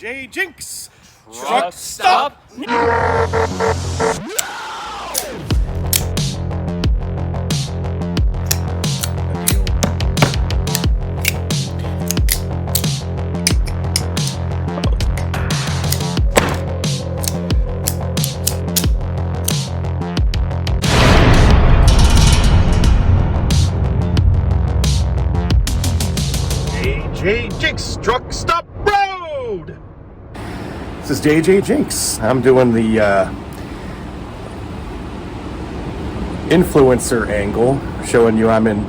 J Jinx! Truck stop! J Jinx! Truck stop road! This is JJ Jinx. I'm doing the influencer angle, showing you I'm in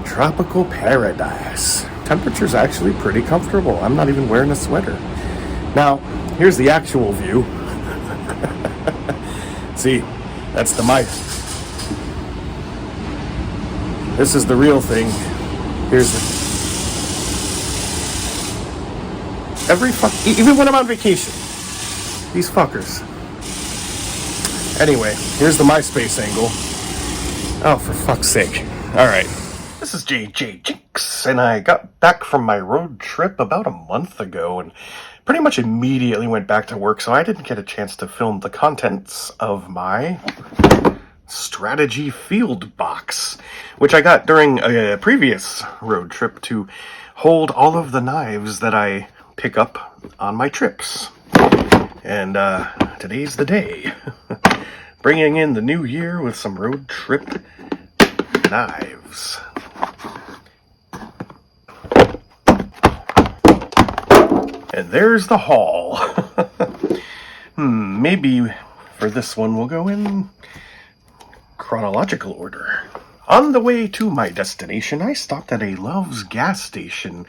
tropical paradise. Temperature's actually pretty comfortable. I'm not even wearing a sweater. Now, here's the actual view. See, that's the mice. This is the real thing. Here's the... even when I'm on vacation, these fuckers. Anyway, here's the MySpace angle. Oh, for fuck's sake. Alright. This is JJ Jinx, and I got back from my road trip about a month ago, and pretty much immediately went back to work, so I didn't get a chance to film the contents of my strategy field box, which I got during a previous road trip to hold all of the knives that I pick up on my trips. And today's the day. Bringing in the new year with some road trip knives. And there's the haul. Maybe for this one we'll go in chronological order. On the way to my destination, I stopped at a Love's gas station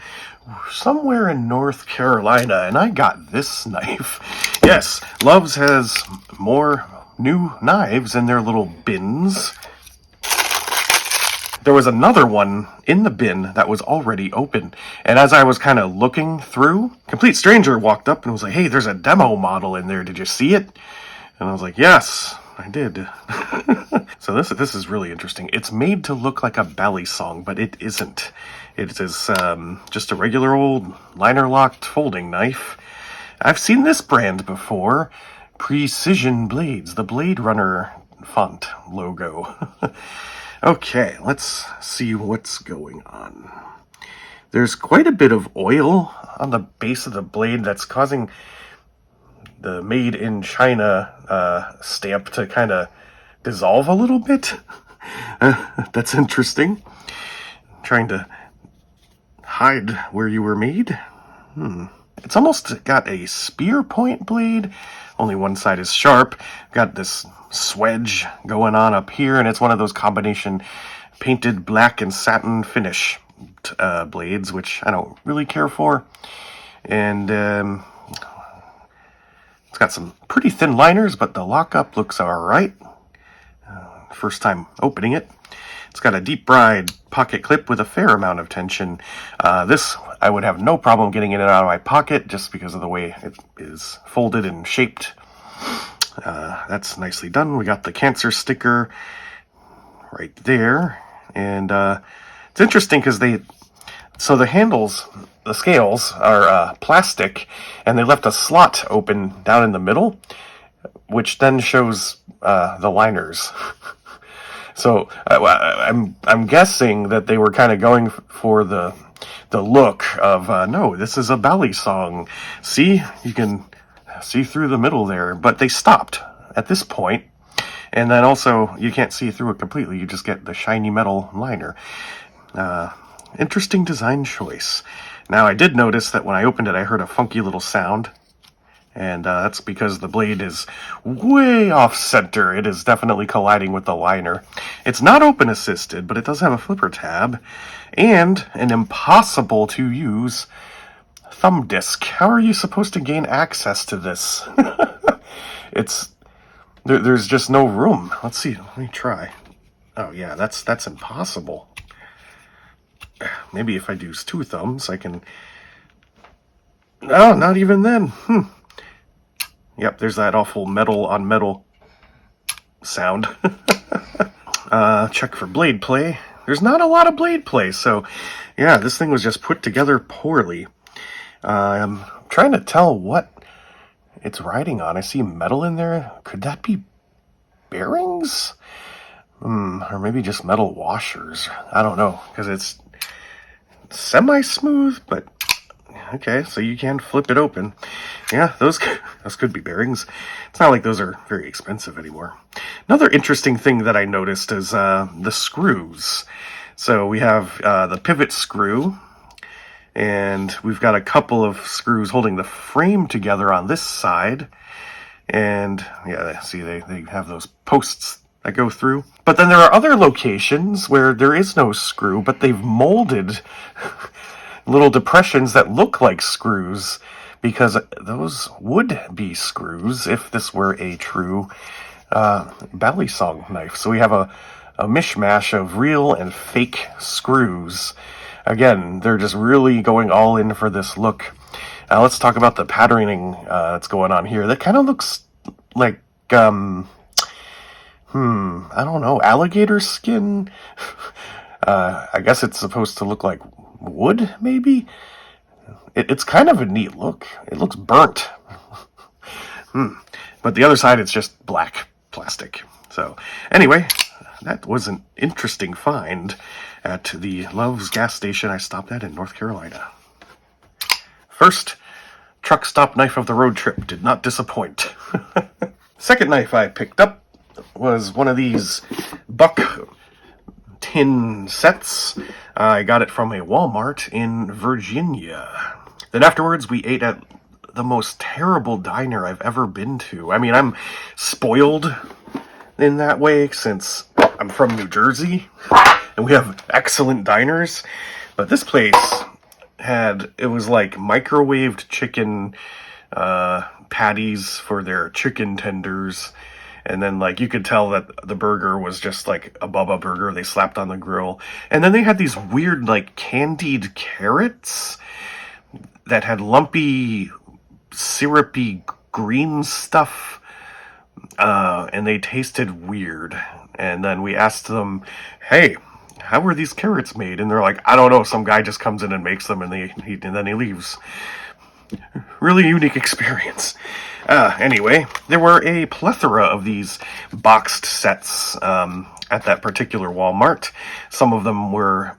somewhere in North Carolina, and I got this knife. Yes, Love's has more new knives in their little bins. There was another one in the bin that was already open, and as I was kind of looking through, a complete stranger walked up and was like, "Hey, there's a demo model in there. Did you see it?" And I was like, "Yes, I did." So this is really interesting. It's made to look like a bally song, but it isn't. It is just a regular old liner-locked folding knife. I've seen this brand before. Precision Blades, the Blade Runner font logo. Okay, let's see what's going on. There's quite a bit of oil on the base of the blade that's causing the Made in China stamp to kind of dissolve a little bit. That's interesting. Trying to hide where you were made. It's almost got a spear point blade. Only one side is sharp. Got this swedge going on up here, and it's one of those combination painted black and satin finish blades, which I don't really care for. And it's got some pretty thin liners, but the lockup looks alright. First time opening it. It's got a deep bride pocket clip with a fair amount of tension. This, I would have no problem getting it out of my pocket just because of the way it is folded and shaped. That's nicely done. We got the cancer sticker right there. And it's interesting because so the handles, the scales are plastic, and they left a slot open down in the middle, which then shows the liners. So I'm guessing that they were kind of going for the look of no, this is a bally song. See, you can see through the middle there, but they stopped at this point, and then also you can't see through it completely. You just get the shiny metal liner. Interesting design choice. Now I did notice that when I opened it, I heard a funky little sound. And that's because the blade is way off center. It is definitely colliding with the liner. It's not open assisted, but it does have a flipper tab and an impossible to use thumb disk. How are you supposed to gain access to this? There's just no room. Let's see. Let me try. Oh yeah, that's impossible. Maybe if I use two thumbs, I can. No, not even then. Yep, there's that awful metal on metal sound. Check for blade play. There's not a lot of blade play, so yeah, this thing was just put together poorly. I'm trying to tell what it's riding on. I see metal in there. Could that be bearings? Or maybe just metal washers. I don't know, because it's semi-smooth, but okay, so you can flip it open. Yeah, those could be bearings. It's not like those are very expensive anymore. Another interesting thing that I noticed is the screws. So we have the pivot screw, and we've got a couple of screws holding the frame together on this side. And yeah, see, they have those posts that go through. But then there are other locations where there is no screw, but they've molded little depressions that look like screws, because those would be screws if this were a true balisong knife. So we have a mishmash of real and fake screws. Again, they're just really going all in for this look. Let's talk about the patterning that's going on here. That kind of looks like, I don't know, alligator skin? I guess it's supposed to look like wood, maybe? It's kind of a neat look. It looks burnt. But the other side, it's just black plastic. So, anyway, that was an interesting find at the Love's gas station I stopped at in North Carolina. First truck stop knife of the road trip did not disappoint. Second knife I picked up was one of these buck tin sets. I got it from a Walmart in Virginia. Then afterwards we ate at the most terrible diner I've ever been to. I mean, I'm spoiled in that way since I'm from New Jersey and we have excellent diners, but this place it was like microwaved chicken patties for their chicken tenders, and then like you could tell that the burger was just like a Bubba burger they slapped on the grill, and then they had these weird like candied carrots that had lumpy syrupy green stuff, and they tasted weird. And then we asked them, hey, how were these carrots made? And they're like, I don't know, some guy just comes in and makes them, and then he leaves. Really unique experience. Anyway, there were a plethora of these boxed sets at that particular Walmart. Some of them were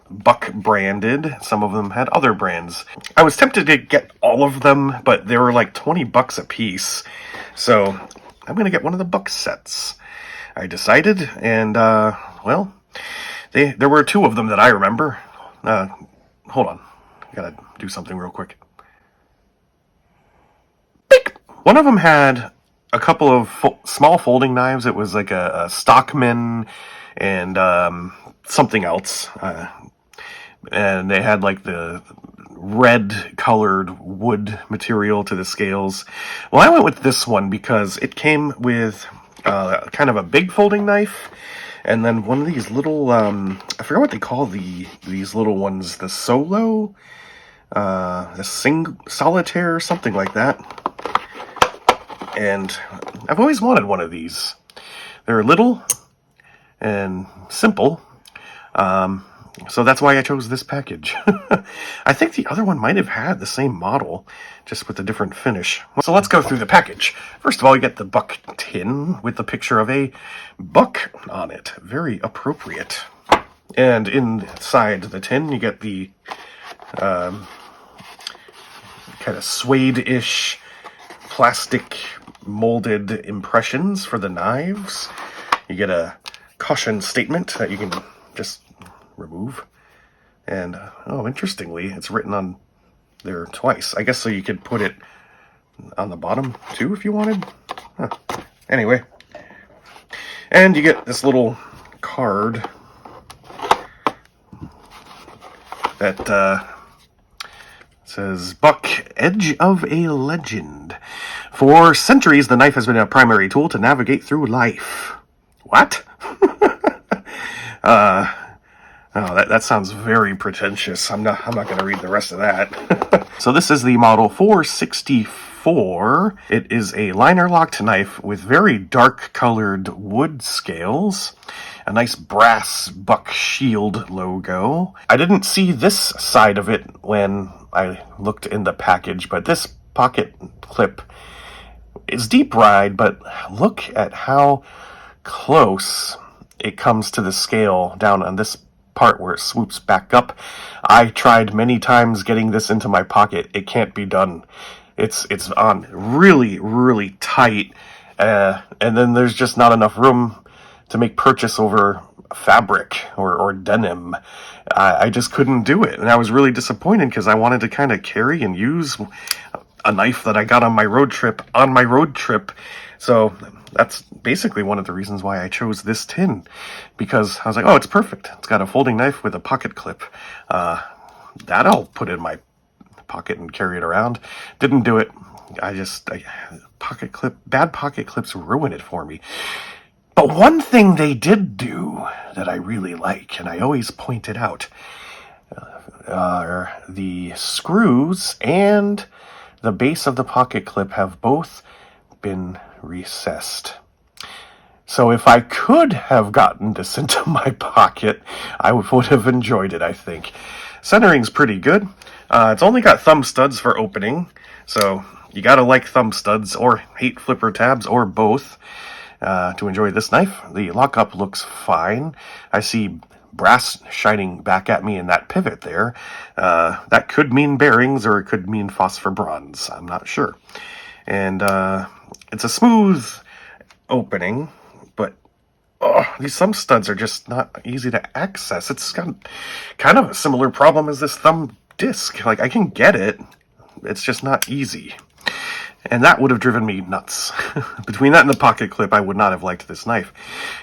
Buck branded, some of them had other brands. I was tempted to get all of them, but they were like $20 a piece. So I'm going to get one of the Buck sets, I decided, and well, there were two of them that I remember. Hold on, I gotta do something real quick. Beep! One of them had a couple of small folding knives. It was like a Stockman and something else. And they had like the red colored wood material to the scales. Well, I went with this one because it came with kind of a big folding knife, and then one of these little, I forgot what they call these little ones, the solo, the solitaire, something like that. And I've always wanted one of these. They're little and simple, so that's why I chose this package. I think the other one might have had the same model, just with a different finish. So let's go through the package. First of all, you get the Buck tin with the picture of a buck on it. Very appropriate. And inside the tin, you get the kind of suede-ish plastic molded impressions for the knives. You get a caution statement that you can just remove. And, oh, interestingly, it's written on there twice. I guess so you could put it on the bottom, too, if you wanted. Huh. Anyway. And you get this little card that says, Buck, Edge of a Legend. For centuries, the knife has been a primary tool to navigate through life. What? Oh, that sounds very pretentious. I'm not going to read the rest of that. So this is the model 464. It is a liner locked knife with very dark colored wood scales. a nice brass buck shield logo. I didn't see this side of it when I looked in the package, but this pocket clip is deep ride, but look at how close it comes to the scale down on this part where it swoops back up. I tried many times getting this into my pocket. It can't be done. It's on really, really tight, and then there's just not enough room to make purchase over fabric or denim. I just couldn't do it, and I was really disappointed because I wanted to kind of carry and use a knife that I got on my road trip. So that's basically one of the reasons why I chose this tin, because I was like, oh, it's perfect. It's got a folding knife with a pocket clip. That I'll put in my pocket and carry it around. Didn't do it. Bad pocket clips ruin it for me. But one thing they did do that I really like, and I always point it out, are the screws and the base of the pocket clip have both been recessed. So if I could have gotten this into my pocket, I would have enjoyed it, I think. Centering's pretty good. It's only got thumb studs for opening, so you gotta like thumb studs or hate flipper tabs or both to enjoy this knife. The lockup looks fine. I see brass shining back at me in that pivot there. That could mean bearings or it could mean phosphor bronze. I'm not sure. And it's a smooth opening, but these thumb studs are just not easy to access. It's got kind of a similar problem as this thumb disc. Like, I can get it, it's just not easy. And that would have driven me nuts. Between that and the pocket clip, I would not have liked this knife.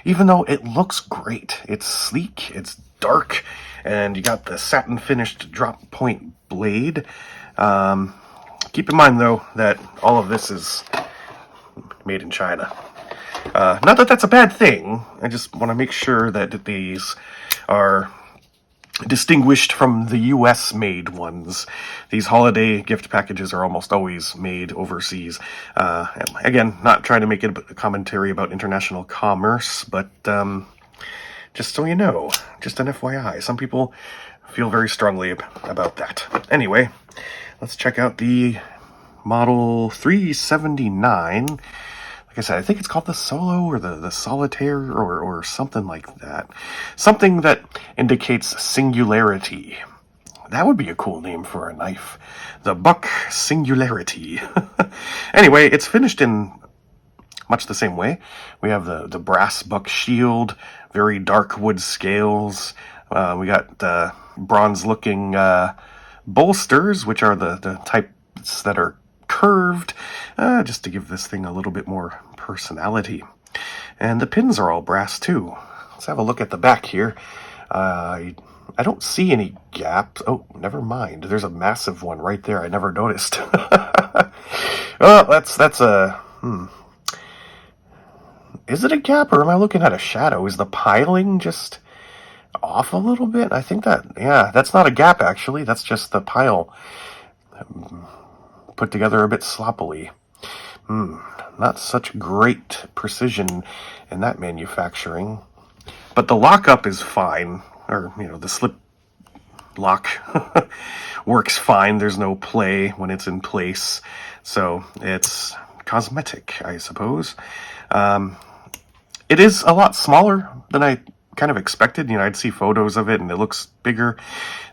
Even though it looks great. It's sleek, it's dark, and you got the satin finished drop point blade. Keep in mind, though, that all of this is made in China. Not that that's a bad thing. I just want to make sure that these are distinguished from the US-made ones. These holiday gift packages are almost always made overseas. Again, not trying to make it a commentary about international commerce, but just so you know, just an FYI. Some people feel very strongly about that. Anyway, let's check out the Model 379. Like I said, I think it's called the Solo or the Solitaire or something like that. Something that indicates singularity. That would be a cool name for a knife. The Buck Singularity. Anyway, it's finished in much the same way. We have the brass buck shield, very dark wood scales. We got bronze-looking bolsters, which are the types that are curved, just to give this thing a little bit more personality. And the pins are all brass too. Let's have a look at the back here. I don't see any gaps. Oh, never mind. There's a massive one right there. I never noticed. Well, that's a Is it a gap or am I looking at a shadow? Is the piling just off a little bit? I think that's not a gap actually. That's just the pile put together a bit sloppily. Not such great precision in that manufacturing. But the lockup is fine. Or, the slip lock works fine. There's no play when it's in place. So it's cosmetic, I suppose. It is a lot smaller than I kind of expected. I'd see photos of it and it looks bigger.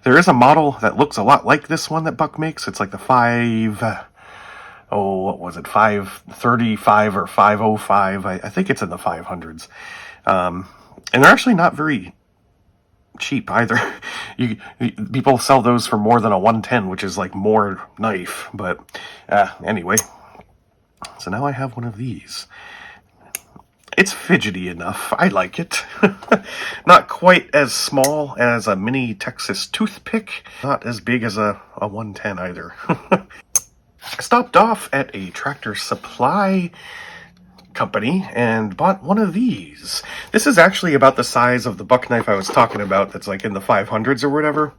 There is a model that looks a lot like this one that Buck makes. It's like the 535 or 505. I think it's in the 500s. And they're actually not very cheap either. People sell those for more than a 110, which is like more knife. But anyway, so now I have one of these. It's fidgety enough. I like it. Not quite as small as a mini Texas toothpick. Not as big as a 110 either. I stopped off at a Tractor Supply company and bought one of these. This is actually about the size of the buck knife I was talking about that's like in the 500s or whatever.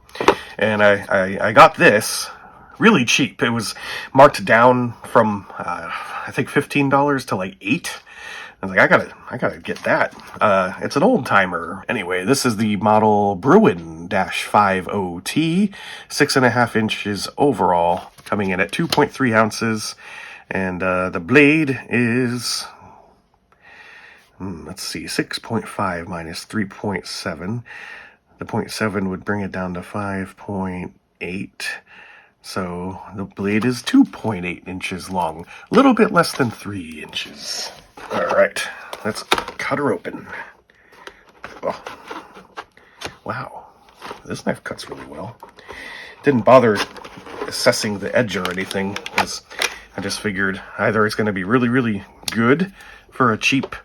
And I got this really cheap. It was marked down from, I think $15 to like $8. I was like, I gotta get that. It's an Oldtimer. Anyway, this is the model Bruin-50T, 6.5 inches overall, coming in at 2.3 ounces. And the blade is, let's see, 6.5 minus 3.7. The 0.7 would bring it down to 5.8. So the blade is 2.8 inches long, a little bit less than 3 inches. All right, let's cut her open. Oh, wow, this knife cuts really well. Didn't bother assessing the edge or anything, because I just figured either it's going to be really, really good for a cheap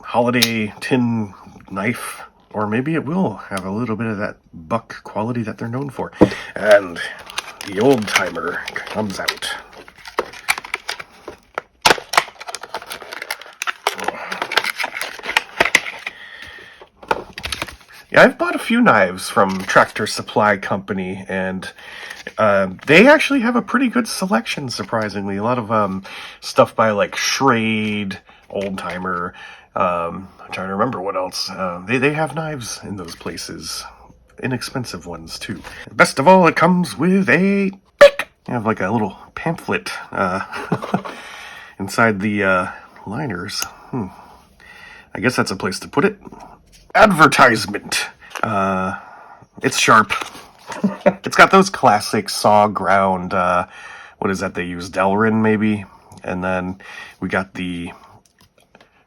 holiday tin knife, or maybe it will have a little bit of that buck quality that they're known for. And the Oldtimer comes out. Yeah, I've bought a few knives from Tractor Supply Company, and they actually have a pretty good selection, surprisingly. A lot of stuff by like Schrade, Oldtimer. I'm trying to remember what else. They have knives in those places. Inexpensive ones, too. Best of all, it comes with a pick. You have like a little pamphlet inside the liners. I guess that's a place to put it. Advertisement. It's sharp. It's got those classic saw ground, what is that they use? Delrin, maybe? And then we got the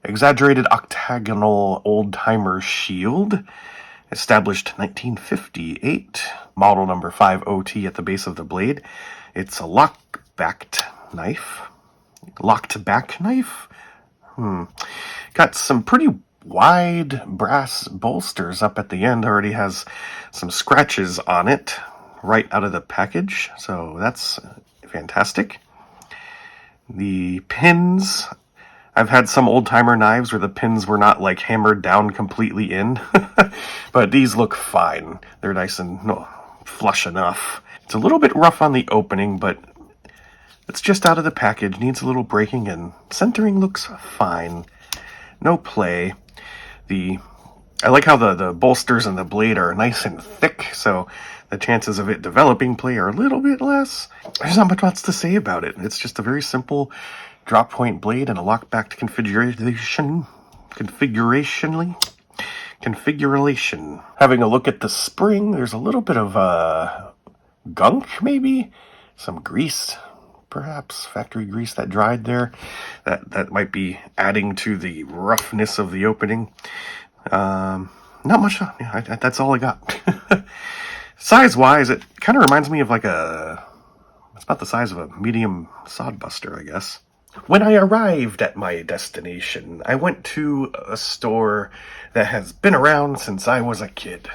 exaggerated octagonal Oldtimer shield, established 1958, model number 50T at the base of the blade. It's a lock-backed knife. Locked back knife? Got some pretty wide brass bolsters up at the end. Already has some scratches on it right out of the package, so that's fantastic. The pins, I've had some Oldtimer knives where the pins were not like hammered down completely in, but these look fine. They're nice and flush enough. It's a little bit rough on the opening, but it's just out of the package, needs a little breaking in. Centering looks fine. No play. I like how the bolsters and the blade are nice and thick, so the chances of it developing play are a little bit less. There's not much else to say about it. It's just a very simple drop point blade and a lock-backed configuration. Having a look at the spring, there's a little bit of gunk, maybe? Some grease, perhaps, factory grease that dried there. That might be adding to the roughness of the opening. Not much. Yeah, that's all I got. Size-wise, it kind of reminds me of like it's about the size of a medium sodbuster, I guess. When I arrived at my destination, I went to a store that has been around since I was a kid.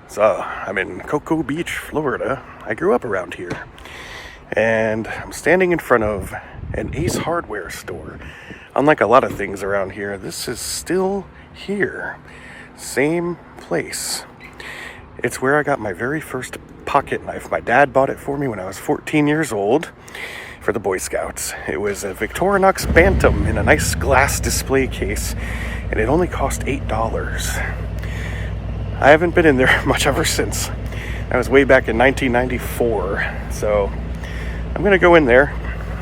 So, I'm in Cocoa Beach, Florida. I grew up around here. And I'm standing in front of an Ace Hardware store. Unlike a lot of things around here, this is still here. Same place. It's where I got my very first pocket knife. My dad bought it for me when I was 14 years old for the Boy Scouts. It was a Victorinox Bantam in a nice glass display case, and it only cost $8. I haven't been in there much ever since. That was way back in 1994, so I'm going to go in there,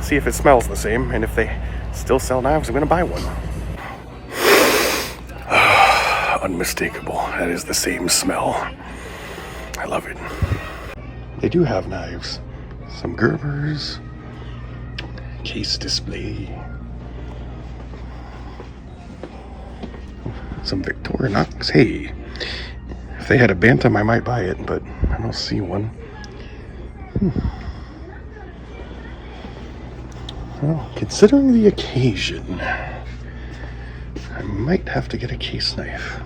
see if it smells the same, and if they still sell knives, I'm going to buy one. Unmistakable. That is the same smell. I love it. They do have knives. Some Gerbers. Case display. Some Victorinox. Hey, if they had a Bantam, I might buy it, but I don't see one. Well, considering the occasion, I might have to get a case knife.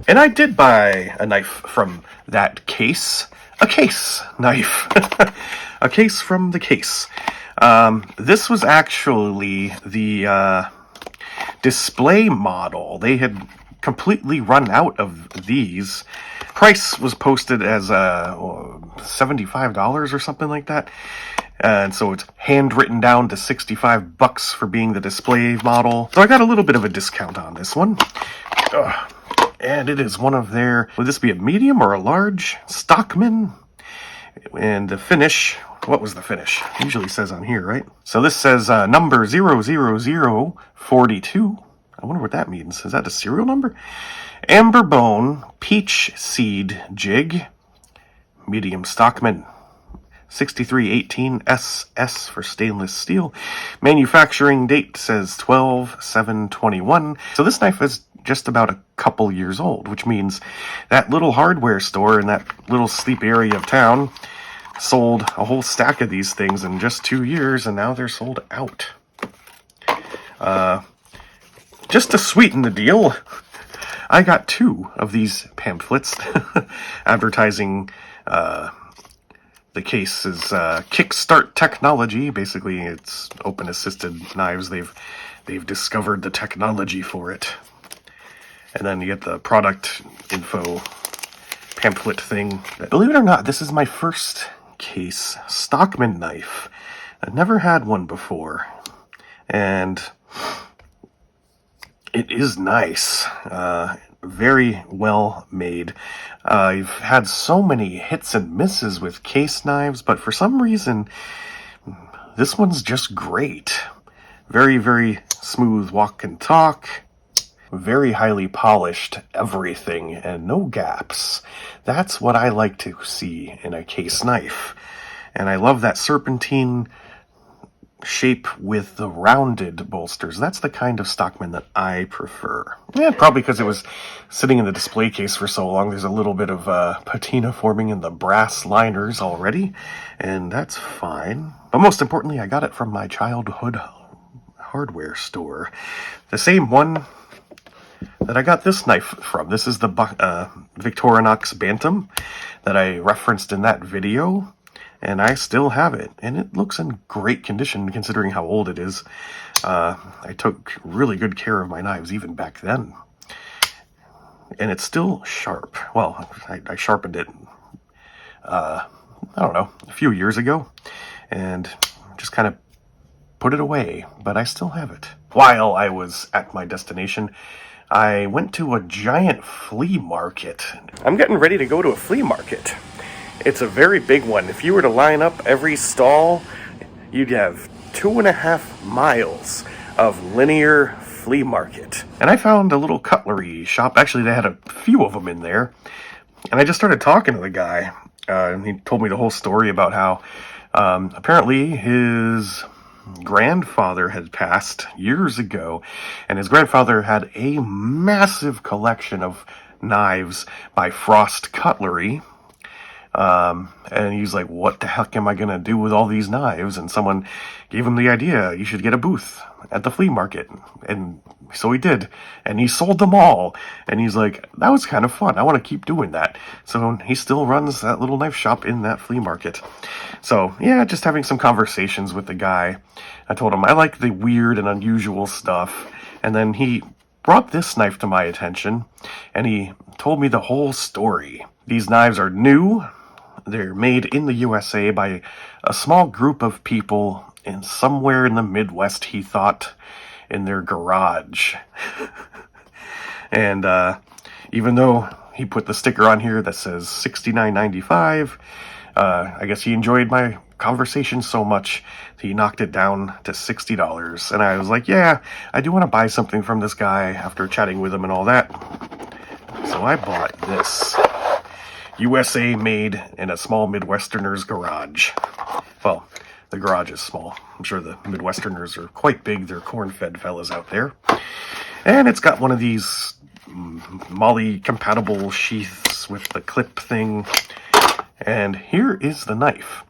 And I did buy a knife from that case. A case knife. A case from the case. This was actually the display model. They had completely run out of these. Price was posted as $75 or something like that. And so it's handwritten down to $65 for being the display model. So I got a little bit of a discount on this one. And it is one of their, would this be a medium or a large? Stockman. And the finish, what was the finish? It usually says on here, right? So this says number 00042. I wonder what that means. Is that a serial number? Amber Bone Peach Seed Jig. Medium Stockman. 6318 SS for stainless steel. Manufacturing date says 12/7/21. So this knife is just about a couple years old, which means that little hardware store in that little sleep area of town sold a whole stack of these things in just 2 years, and now they're sold out. Just to sweeten the deal, I got 2 of these pamphlets advertising the case is Kickstart Technology. Basically, it's open-assisted knives. They've discovered the technology for it. And then you get the product info pamphlet thing. Believe it or not, this is my first case Stockman knife. I've never had one before. And it is nice. Very well made. I've had so many hits and misses with case knives, but for some reason, this one's just great. Very, very smooth walk and talk. Very highly polished everything and no gaps. That's what I like to see in a case knife. And I love that serpentine shape with the rounded bolsters. That's the kind of Stockman that I prefer. Yeah, probably because it was sitting in the display case for so long. There's a little bit of patina forming in the brass liners already, and that's fine. But most importantly, I got it from my childhood hardware store. The same one that I got this knife from. This is the Victorinox Bantam that I referenced in that video. And I still have it, and it looks in great condition considering how old it is. I took really good care of my knives even back then. And it's still sharp. Well, I sharpened it, I don't know, a few years ago, and just kind of put it away, but I still have it. While I was at my destination, I went to a giant flea market. I'm getting ready to go to a flea market. It's a very big one. If you were to line up every stall, you'd have 2.5 miles of linear flea market. And I found a little cutlery shop. Actually, they had a few of them in there. And I just started talking to the guy. And he told me the whole story about how apparently his grandfather had passed years ago. And his grandfather had a massive collection of knives by Frost Cutlery. And he's like, what the heck am I going to do with all these knives? And someone gave him the idea, you should get a booth at the flea market. And so he did. And he sold them all. And he's like, that was kind of fun. I want to keep doing that. So he still runs that little knife shop in that flea market. So, yeah, just having some conversations with the guy. I told him I like the weird and unusual stuff. And then he brought this knife to my attention. And he told me the whole story. These knives are new. They're made in the USA by a small group of people in somewhere in the Midwest, he thought, in their garage. And even though he put the sticker on here that says $69.95, I guess he enjoyed my conversation so much he knocked it down to $60. And I was like, yeah, I do want to buy something from this guy after chatting with him and all that. So I bought this. USA made in a small Midwesterner's garage. Well, the garage is small. I'm sure the Midwesterners are quite big. They're corn-fed fellas out there. And it's got one of these Molly-compatible sheaths with the clip thing. And here is the knife.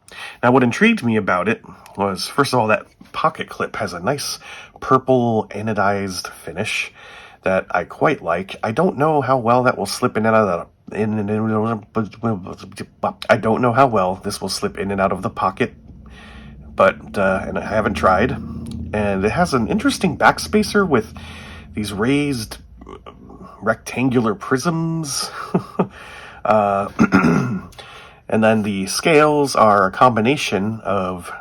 Now, what intrigued me about it was, first of all, that pocket clip has a nice purple anodized finish that I quite like. I don't know how well that will slip in and out of the I don't know how well this will slip in and out of the pocket, but and I haven't tried. And it has an interesting backspacer with these raised rectangular prisms. And then the scales are a combination of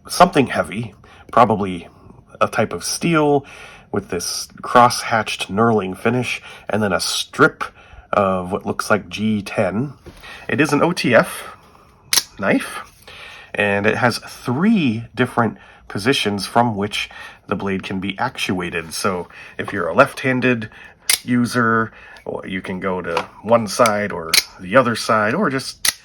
something heavy, probably a type of steel with this cross-hatched knurling finish, and then a strip of what looks like G10. It is an OTF knife, and it has 3 different positions from which the blade can be actuated. So if you're a left-handed user, you can go to one side or the other side, or just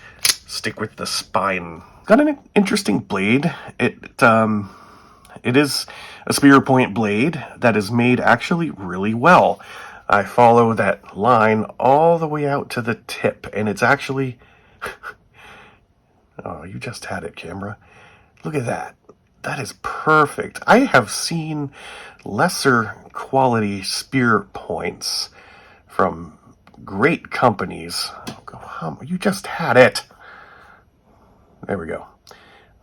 stick with the spine. Got an interesting blade. It is a spear point blade that is made actually really well. I follow that line all the way out to the tip, and it's actually... Oh, you just had it, camera. Look at that. That is perfect. I have seen lesser quality spear points from great companies. You just had it. There we go.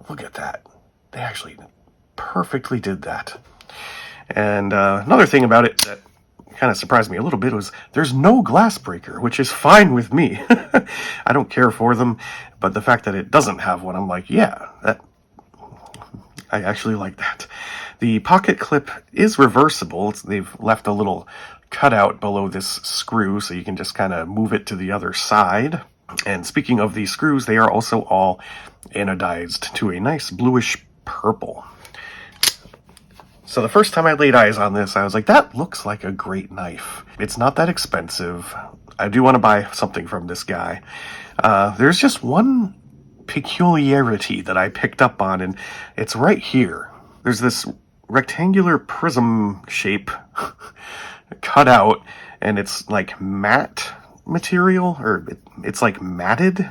Look at that. They actually perfectly did that. And another thing about it that kind of surprised me a little bit was there's no glass breaker, which is fine with me. I don't care for them, but the fact that it doesn't have one, I'm like, yeah, I actually like that. The pocket clip is reversible. They've left a little cutout below this screw, so you can just kind of move it to the other side. And speaking of these screws, they are also all anodized to a nice bluish purple. So the first time I laid eyes on this, I was like, that looks like a great knife. It's not that expensive. I do want to buy something from this guy. There's just one peculiarity that I picked up on, and it's right here. There's this rectangular prism shape cut out, and it's like matte material, or it's like matted.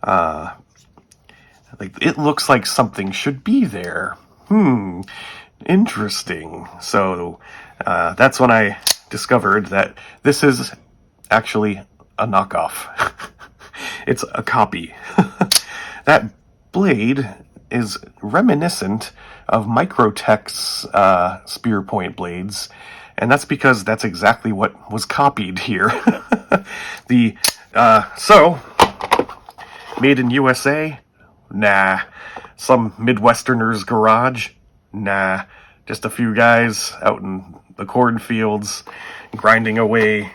Like it looks like something should be there. Interesting. So that's when I discovered that this is actually a knockoff. It's a copy. That blade is reminiscent of Microtech's spear point blades, and that's because that's exactly what was copied here. So made in USA? Nah. Some Midwesterner's garage? Nah. Just a few guys out in the cornfields grinding away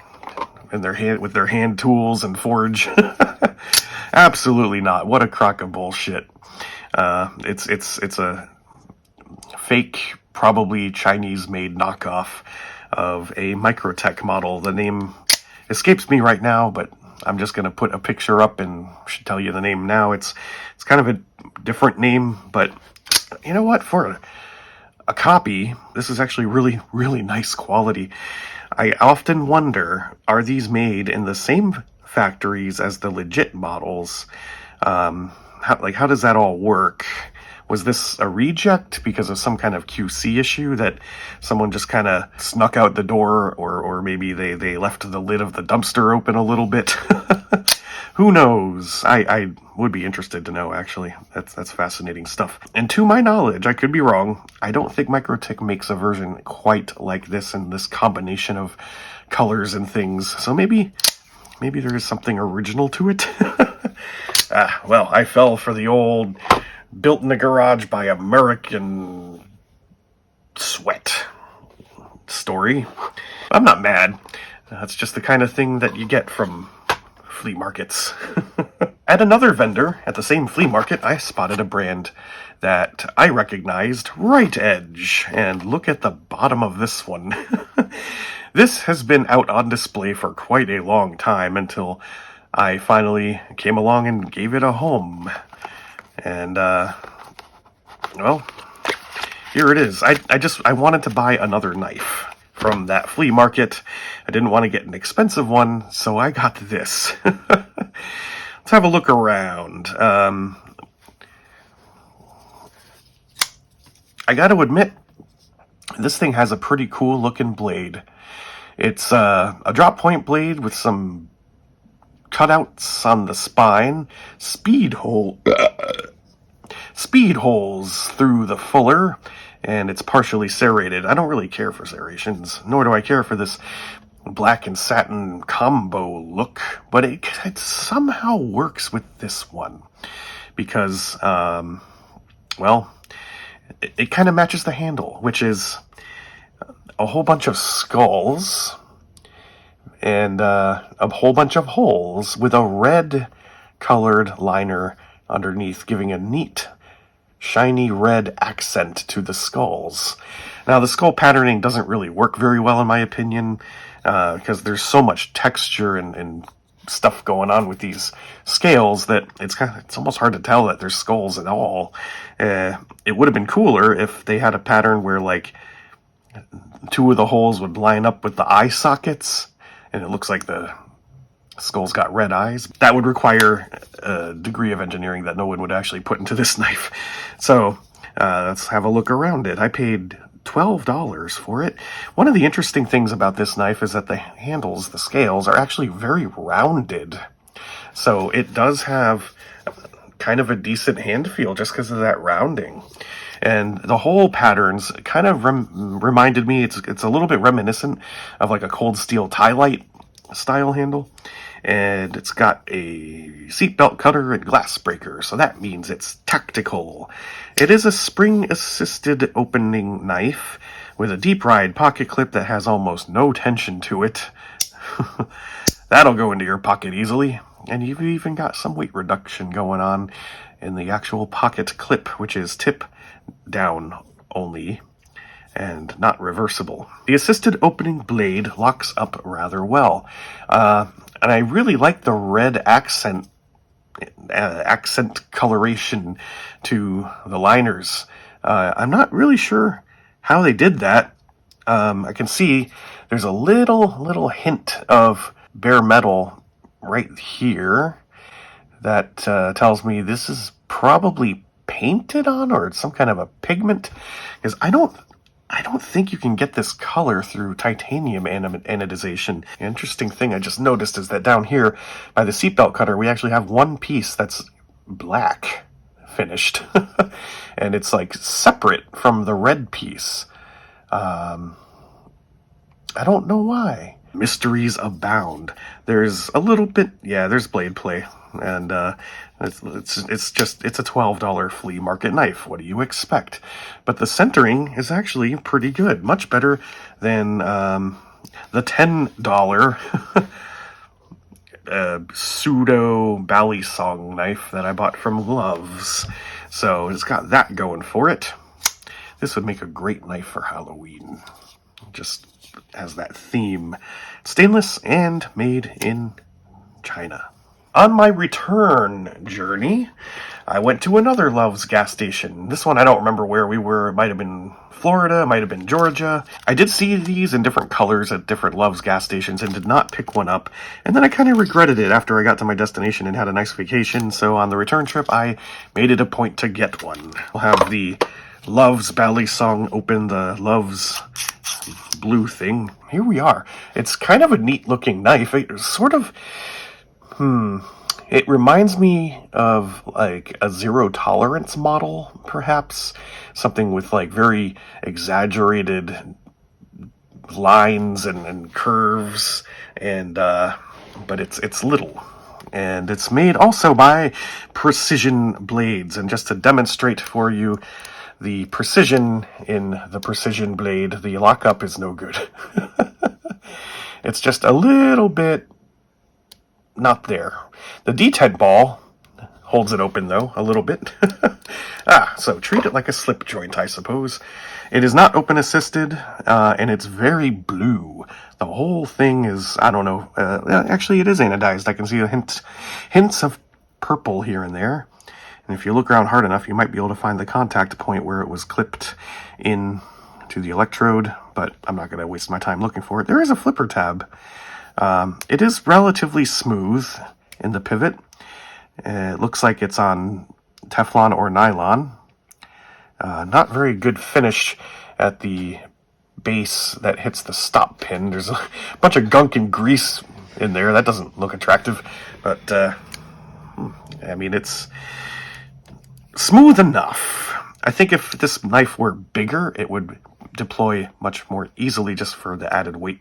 in with their hand tools and forge. Absolutely not. What a crock of bullshit. It's a fake, probably Chinese-made knockoff of a Microtech model. The name escapes me right now, but I'm just going to put a picture up and should tell you the name now. It's kind of a different name, but you know what? For a copy, this is actually really, really nice quality. I often wonder, are these made in the same factories as the legit models? How does that all work? Was this a reject because of some kind of QC issue that someone just kind of snuck out the door, or maybe they left the lid of the dumpster open a little bit? Who knows? I would be interested to know, actually. That's fascinating stuff. And to my knowledge, I could be wrong, I don't think Microtech makes a version quite like this in this combination of colors and things. So maybe there is something original to it. Well, I fell for the old built in a garage by American sweat story. I'm not mad. That's just the kind of thing that you get from flea markets. At another vendor at the same flea market, I spotted a brand that I recognized, Right Edge. And look at the bottom of this one. This has been out on display for quite a long time until I finally came along and gave it a home. And, well, here it is. I wanted to buy another knife from that flea market. I didn't want to get an expensive one, so I got this. Let's have a look around. I got to admit, this thing has a pretty cool looking blade. It's a drop point blade with some cutouts on the spine, speed holes through the fuller, and it's partially serrated. I don't really care for serrations, nor do I care for this black and satin combo look, but it somehow works with this one, because Well, it kind of matches the handle, which is a whole bunch of skulls and a whole bunch of holes with a red colored liner underneath, giving a neat shiny red accent to the skulls. Now, the skull patterning doesn't really work very well in my opinion, because there's so much texture and stuff going on with these scales that it's almost hard to tell that they're skulls at all. It would have been cooler if they had a pattern where like two of the holes would line up with the eye sockets, and it looks like the skull's got red eyes. That would require a degree of engineering that no one would actually put into this knife. So let's have a look around it. I paid $12 for it. One of the interesting things about this knife is that the handles, the scales, are actually very rounded. So it does have kind of a decent hand feel just because of that rounding. And the whole patterns kind of reminded me, it's a little bit reminiscent of like a Cold Steel tie light style handle. And it's got a seatbelt cutter and glass breaker, so that means it's tactical. It is a spring-assisted opening knife with a deep-ride pocket clip that has almost no tension to it. That'll go into your pocket easily. And you've even got some weight reduction going on in the actual pocket clip, which is tip down only and not reversible. The assisted opening blade locks up rather well. And I really like the red accent coloration to the liners. I'm not really sure how they did that. I can see there's a little hint of bare metal right here that tells me this is probably painted on, or it's some kind of a pigment, because I don't think you can get this color through titanium anodization. The interesting thing I just noticed is that down here by the seatbelt cutter, we actually have one piece that's black finished. And it's like separate from the red piece. I don't know why. Mysteries abound. There's a little bit, there's blade play. And it's a $12 flea market knife. What do you expect? But the centering is actually pretty good, much better than the $10 pseudo balisong knife that I bought from Loves. So it's got that going for it. This would make a great knife for Halloween. Just has that theme. Stainless and made in China. On my return journey, I went to another Love's gas station. This one, I don't remember where we were. It might have been Florida, it might have been Georgia. I did see these in different colors at different Love's gas stations and did not pick one up. And then I kind of regretted it after I got to my destination and had a nice vacation. So on the return trip, I made it a point to get one. We'll have the Love's Balisong open, the Love's blue thing. Here we are. It's kind of a neat looking knife. It's sort of... It reminds me of like a zero tolerance model, perhaps. Something with like very exaggerated lines and curves, and but it's little. And it's made also by Precision Blades. And just to demonstrate for you the precision in the Precision Blade, the lockup is no good. It's just a little bit not there. The detent ball holds it open, though, a little bit. So treat it like a slip joint, I suppose. It is not open assisted, and it's very blue. The whole thing is, I don't know, actually it is anodized. I can see hints of purple here and there. And if you look around hard enough, you might be able to find the contact point where it was clipped in to the electrode, but I'm not going to waste my time looking for it. There is a flipper tab. It is relatively smooth in the pivot. It looks like it's on Teflon or nylon. Not very good finish at the base that hits the stop pin. There's a bunch of gunk and grease in there. That doesn't look attractive, but I mean, it's smooth enough. I think if this knife were bigger, it would deploy much more easily just for the added weight,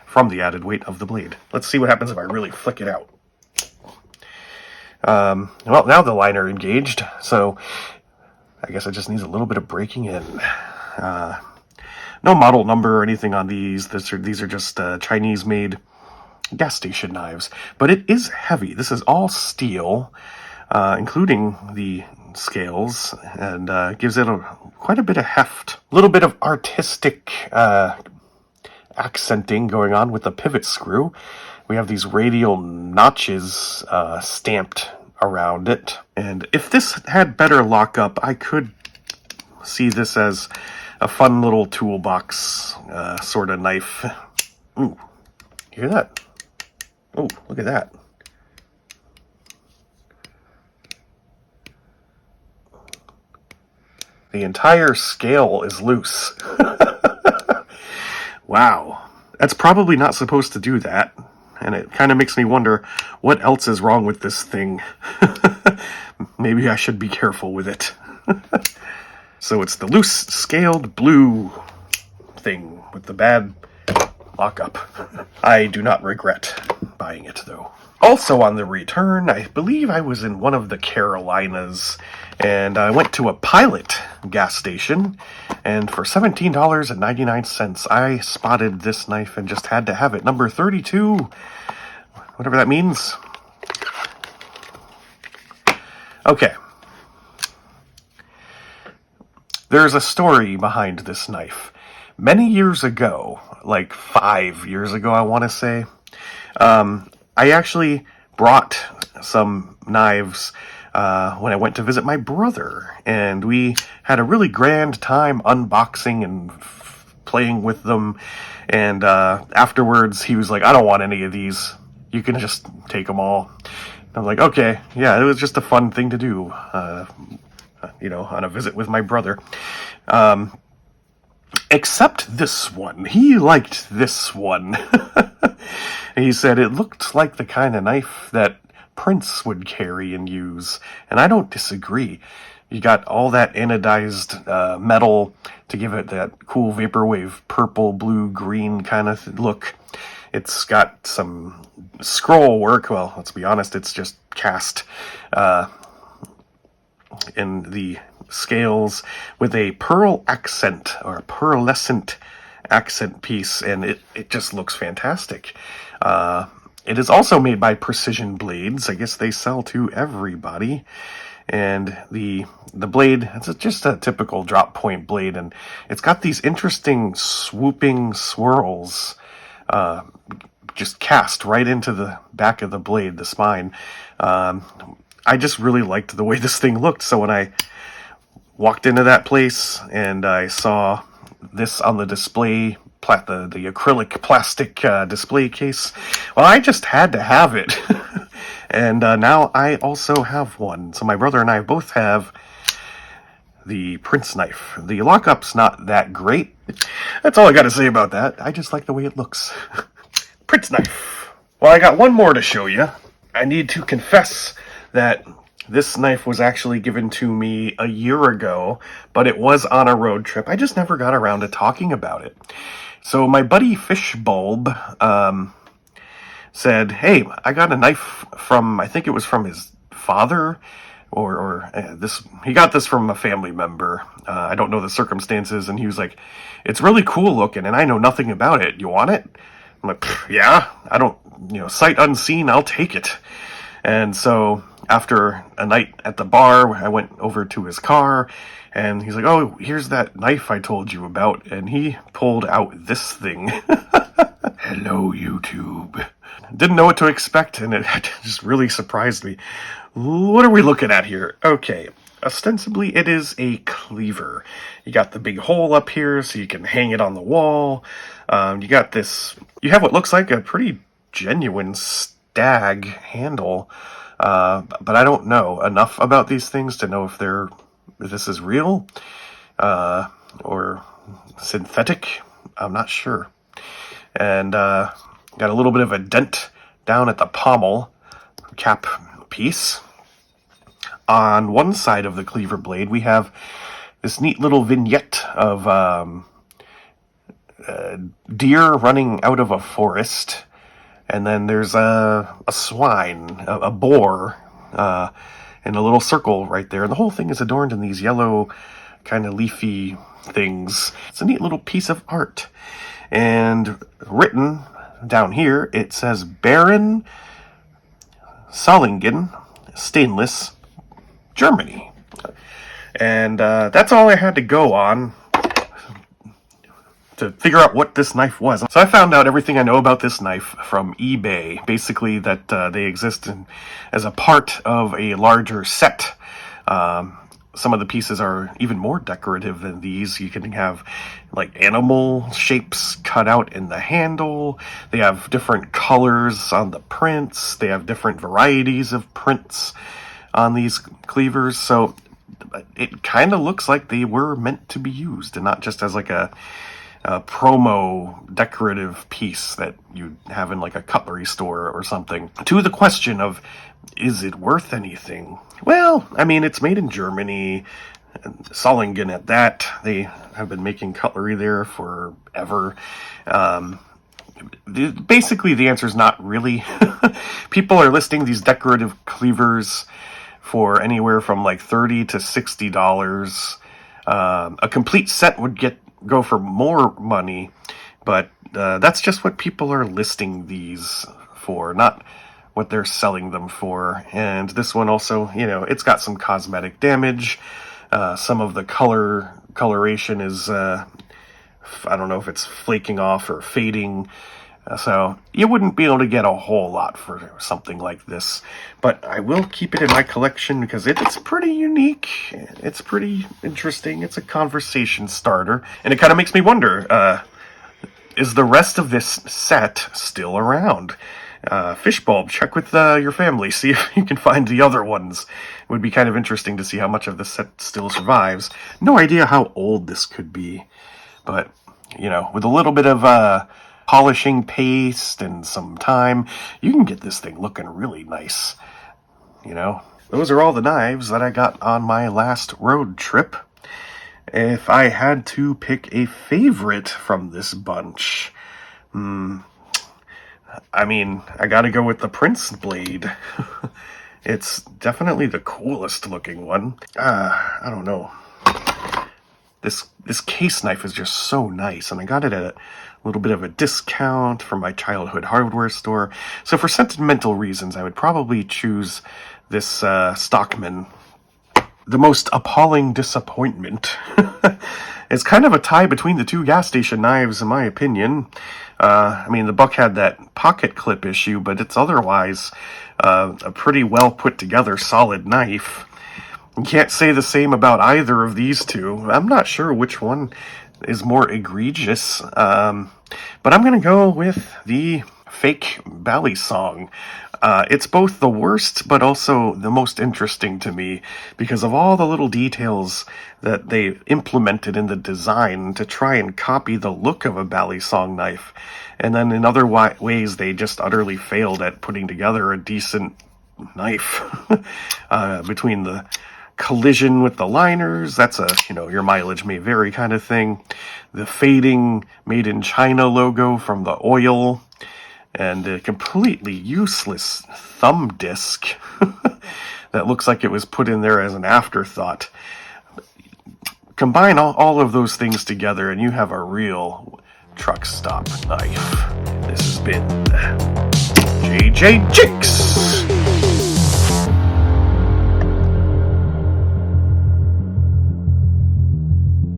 from the added weight of the blade. Let's see what happens if I really flick it out. Well, now the liner engaged, so I guess it just needs a little bit of breaking in. No model number or anything on these. These are just Chinese-made gas station knives. But it is heavy. This is all steel, including the scales, and gives it quite a bit of heft. A little bit of artistic accenting going on with the pivot screw. We have these radial notches stamped around it. And if this had better lockup, I could see this as a fun little toolbox sort of knife. Ooh, hear that? Oh, look at that. The entire scale is loose. Wow. That's probably not supposed to do that. And it kind of makes me wonder what else is wrong with this thing. Maybe I should be careful with it. So it's the loose scaled blue thing with the bad lockup. I do not regret buying it, though. Also on the return, I believe I was in one of the Carolinas, and I went to a Pilot gas station, and for $17.99, I spotted this knife and just had to have it. Number 32, whatever that means. Okay. There's a story behind this knife. Many years ago, like 5 years ago, I want to say, I actually brought some knives when I went to visit my brother, and we had a really grand time unboxing and playing with them, and afterwards he was like, I don't want any of these, you can just take them all. I was like, okay, yeah, it was just a fun thing to do, on a visit with my brother. Except this one. He liked this one. He said it looked like the kind of knife that Prince would carry and use, and I don't disagree. You got all that anodized metal to give it that cool vaporwave purple, blue, green kind of look. It's got some scroll work. Well, let's be honest, it's just cast in the scales with a pearl accent or a pearlescent accent piece, and it just looks fantastic. It is also made by Precision Blades. I guess they sell to everybody. And the blade, it's just a typical drop point blade, and it's got these interesting swooping swirls just cast right into the back of the blade, the spine. I just really liked the way this thing looked, so when I walked into that place and I saw this on the display, the acrylic plastic display case, well, I just had to have it. And now I also have one. So my brother and I both have the Prince knife. The lockup's not that great. That's all I got to say about that. I just like the way it looks. Prince knife. Well, I got one more to show you. I need to confess that this knife was actually given to me a year ago, but it was on a road trip. I just never got around to talking about it. So my buddy Fishbulb said, hey, I got a knife from, I think it was from his father, or he got this from a family member. I don't know the circumstances, and he was like, it's really cool looking, and I know nothing about it. You want it? I'm like, yeah, I don't, sight unseen, I'll take it. And so after a night at the bar, I went over to his car, and he's like, oh, here's that knife I told you about, and he pulled out this thing. Hello, YouTube. Didn't know what to expect, and it just really surprised me. What are we looking at here? Okay, ostensibly it is a cleaver. You got the big hole up here so you can hang it on the wall. You got this, you have what looks like a pretty genuine stag handle, but I don't know enough about these things to know if this is real or synthetic. I'm not sure. And got a little bit of a dent down at the pommel cap piece. On one side of the cleaver blade, we have this neat little vignette of deer running out of a forest, and then there's a swine, a boar, in a little circle right there. And the whole thing is adorned in these yellow kind of leafy things. It's a neat little piece of art. And written down here, it says Baron Solingen, Stainless, Germany. And that's all I had to go on to figure out what this knife was. So I found out everything I know about this knife from eBay. Basically that they exist as a part of a larger set. Some of the pieces are even more decorative than these. You can have like animal shapes cut out in the handle. They have different colors on the prints. They have different varieties of prints on these cleavers. So it kind of looks like they were meant to be used and not just as like a promo decorative piece that you'd have in like a cutlery store or something. To the question of, is it worth anything? Well, I mean, it's made in Germany, and Solingen at that. They have been making cutlery there forever. Basically, the answer is not really. People are listing these decorative cleavers for anywhere from like $30 to $60. A complete set would go for more money, but that's just what people are listing these for, not what they're selling them for. And this one also, it's got some cosmetic damage. Some of the coloration is, I don't know if it's flaking off or fading. So you wouldn't be able to get a whole lot for something like this. But I will keep it in my collection because it's pretty unique. It's pretty interesting. It's a conversation starter. And it kind of makes me wonder, is the rest of this set still around? Fishbulb, check with your family. See if you can find the other ones. It would be kind of interesting to see how much of the set still survives. No idea how old this could be. But, with a little bit of polishing paste and some time, you can get this thing looking really nice. Those are all the knives that I got on my last road trip. If I had to pick a favorite from this bunch, I mean, I gotta go with the Prince blade. It's definitely the coolest looking one. I don't know. This case knife is just so nice, and I got it at a little bit of a discount from my childhood hardware store. So for sentimental reasons, I would probably choose this Stockman. The most appalling disappointment is kind of a tie between the two gas station knives, in my opinion. I mean, the Buck had that pocket clip issue, but it's otherwise a pretty well put together solid knife. You can't say the same about either of these two. I'm not sure which one is more egregious, but I'm going to go with the fake Bally song. It's both the worst, but also the most interesting to me because of all the little details that they implemented in the design to try and copy the look of a Bally song knife. And then in other ways, they just utterly failed at putting together a decent knife. Between the collision with the liners, that's a, your mileage may vary kind of thing. The fading made in China logo from the oil, and a completely useless thumb disc that looks like it was put in there as an afterthought. Combine all of those things together and you have a real truck stop knife. This has been JJ Jinx.